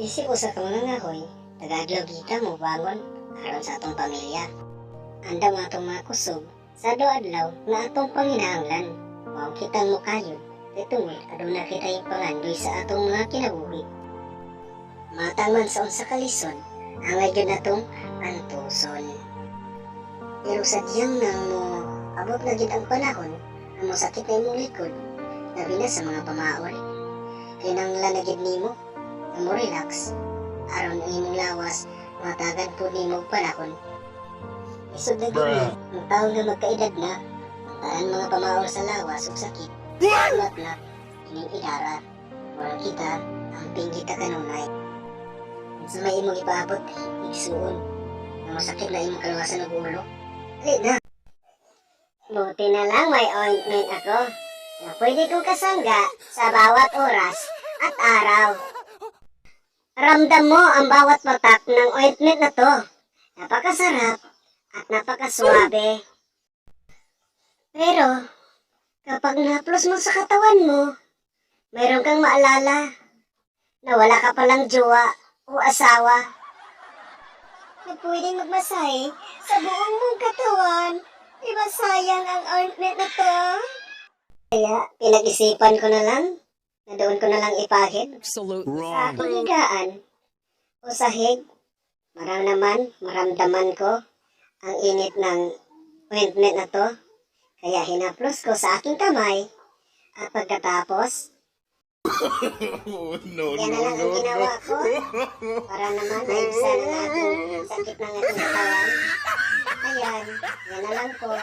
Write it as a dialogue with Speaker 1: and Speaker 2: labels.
Speaker 1: Isip usa ka mga ngahoy, tagadlaw kita mo bangon aron sa atong pamilya. Andam atong mga kusog sa adlaw nga atong panginahanglan. Mao kitang mukayod, titungod aduna kita ipangandoy sa atong mga kinabuhi. Matang man sa unsa ka lisod, angay gyud natong antuson. Pero sadyang nang mo abot na gyud ang panahon, ang mosakit na imong likod, labi na sa mga pamaol. Kinanglan na gyud nimo na mo relax aron ang imong lawas matagan po nimo og panahon. Isod na gyud ang tawo nga magkaedad na, ang mga pamaol sa lawas ug sakit. Ulat na ining idara, wala kita ang pinggita kanunay. Sa may imong ipaabot, igsuon na masakit na imong kalawasan ng ulo. Ali na. Buti na lang may ointment ako na pwede kong kasangga sa bawat oras at araw. Ramdam mo ang bawat patak ng ointment na to. Napakasarap at napakaswabe. Pero, kapag na-plus mo sa katawan mo, mayroon kang maalala na wala ka palang jowa o asawa na pwedeng magmasahe sa buong mong katawan. Diba sayang ang ointment na to? Kaya, pinag-isipan ko na lang na doon ko na lang ipahid sa aking higaan o sahig. Maramdaman ko ang init ng ointment na to. Kaya hinaplos ko sa aking kamay at pagkatapos, yan na lang ang ginawa ko para naman maibsan ang aking sakit ng aking katawan. Ayan, yan na lang po.